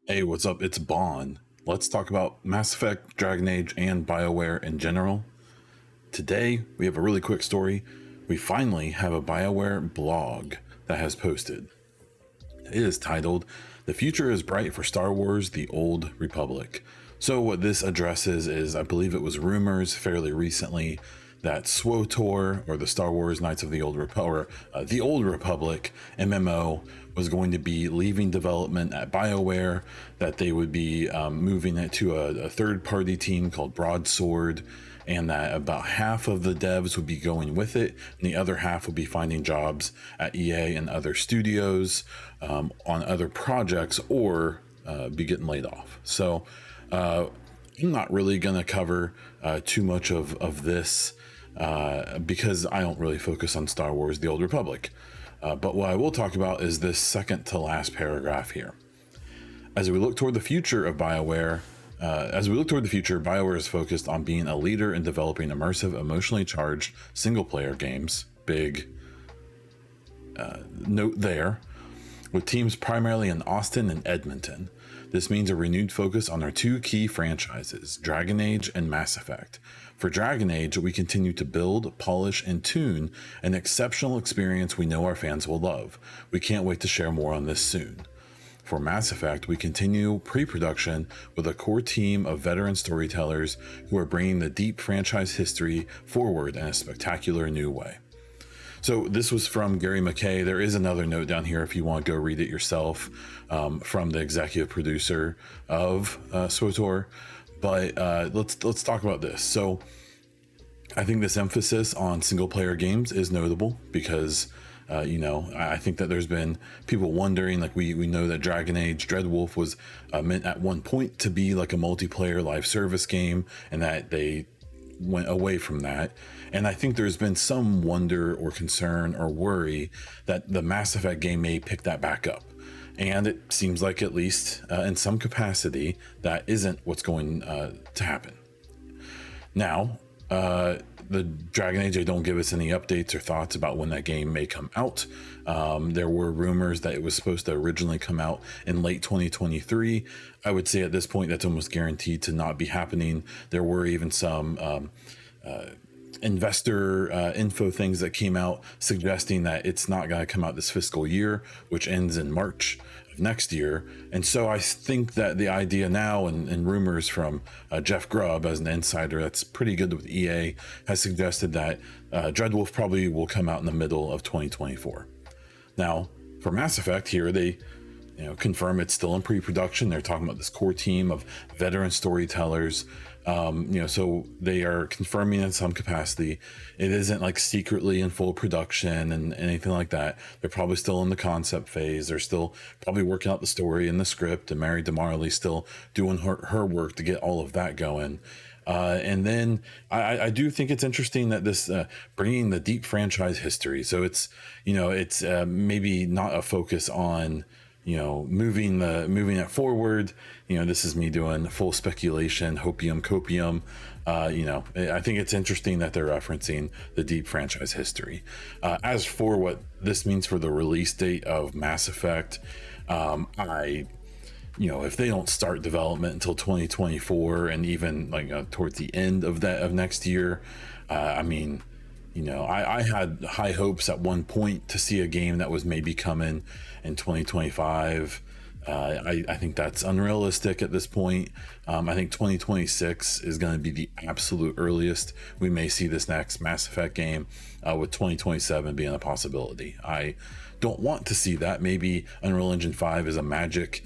Hey, what's up? It's Bon. Let's talk about Mass Effect, Dragon Age, and BioWare in general. Today, we have a really quick story. We finally have a BioWare blog that has posted. It is titled, "The Future is Bright for Star Wars The Old Republic." So, what this addresses is, I believe it was rumors fairly recently that SWOTOR, or the Star Wars Knights of the Old Republic, the Old Republic MMO, was going to be leaving development at BioWare, that they would be moving it to a third party team called Broadsword, and that about half of the devs would be going with it, and the other half would be finding jobs at EA and other studios on other projects, or be getting laid off. So I'm not really going to cover too much of this because I don't really focus on Star Wars The Old Republic. But what I will talk about is this second to last paragraph here. As we look toward the future of BioWare, BioWare is focused on being a leader in developing immersive, emotionally charged single-player games. Big note there. With teams primarily in Austin and Edmonton. This means a renewed focus on our two key franchises, Dragon Age and Mass Effect. For Dragon Age, we continue to build, polish, and tune an exceptional experience we know our fans will love. We can't wait to share more on this soon. For Mass Effect, we continue pre-production with a core team of veteran storytellers who are bringing the deep franchise history forward in a spectacular new way. So this was from Gary McKay. There is another note down here if you want to go read it yourself, from the executive producer of SWTOR. But let's talk about this. So I think this emphasis on single player games is notable because I think that there's been people wondering, like we know that Dragon Age Dreadwolf was meant at one point to be like a multiplayer live service game, and that they went away from that. And I think there's been some wonder or concern or worry that the Mass Effect game may pick that back up. And it seems like, at least in some capacity, that isn't what's going to happen. Now, the Dragon Age, they don't give us any updates or thoughts about when that game may come out. There were rumors that it was supposed to originally come out in late 2023. I would say at this point that's almost guaranteed to not be happening. There were even some investor info things that came out suggesting that it's not going to come out this fiscal year, which ends in March of next year. And so I think that the idea now, and rumors from Jeff Grubb, as an insider that's pretty good with EA, has suggested that Dreadwolf probably will come out in the middle of 2024. Now, for Mass Effect here, they confirm it's still in pre-production. They're talking about this core team of veteran storytellers. So they are confirming in some capacity. It isn't like secretly in full production and anything like that. They're probably still in the concept phase. They're still probably working out the story and the script, and Mary DeMarley's still doing her work to get all of that going. And then I do think it's interesting that this bringing the deep franchise history. So it's maybe not a focus on moving it forward. This is me doing full speculation, hopium copium. I think it's interesting that they're referencing the deep franchise history. As for what this means for the release date of Mass Effect, if they don't start development until 2024, and even towards the end of next year, I had high hopes at one point to see a game that was maybe coming in 2025. I think that's unrealistic at this point. I think 2026 is going to be the absolute earliest we may see this next Mass Effect game, with 2027 being a possibility. I don't want to see that. Maybe Unreal Engine 5 is a magic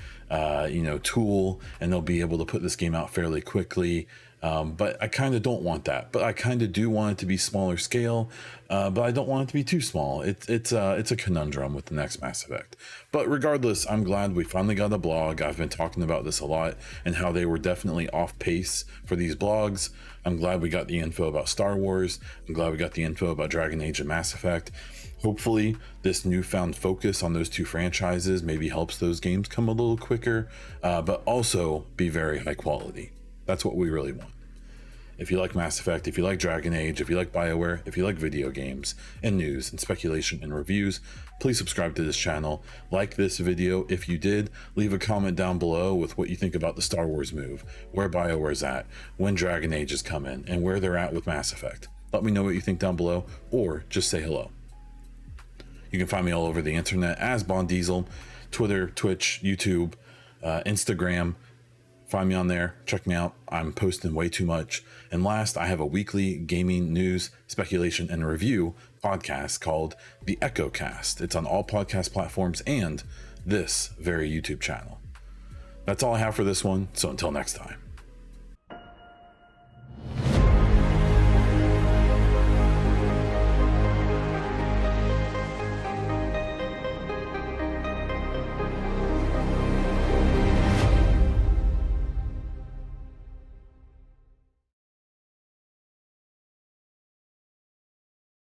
tool, and they'll be able to put this game out fairly quickly. But I kind of don't want that. But I kind of do want it to be smaller scale, but I don't want it to be too small. It's a conundrum with the next Mass Effect. But regardless, I'm glad we finally got a blog. I've been talking about this a lot and how they were definitely off pace for these blogs. I'm glad we got the info about Star Wars. I'm glad we got the info about Dragon Age and Mass Effect. Hopefully, this newfound focus on those two franchises maybe helps those games come a little quicker, but also be very high quality. That's what we really want. If you like Mass Effect, if you like Dragon Age, if you like BioWare, if you like video games and news and speculation and reviews, please subscribe to this channel. Like this video if you did. Leave a comment down below with what you think about the Star Wars move, where BioWare's at, when Dragon Age is coming, and where they're at with Mass Effect. Let me know what you think down below, or just say hello. You can find me all over the internet as Bond Diesel, Twitter, Twitch, YouTube, Instagram. Find me on there, check me out. I'm posting way too much. And last, I have a weekly gaming news, speculation, and review podcast called The Echo Cast. It's on all podcast platforms and this very YouTube channel. That's all I have for this one, so until next time.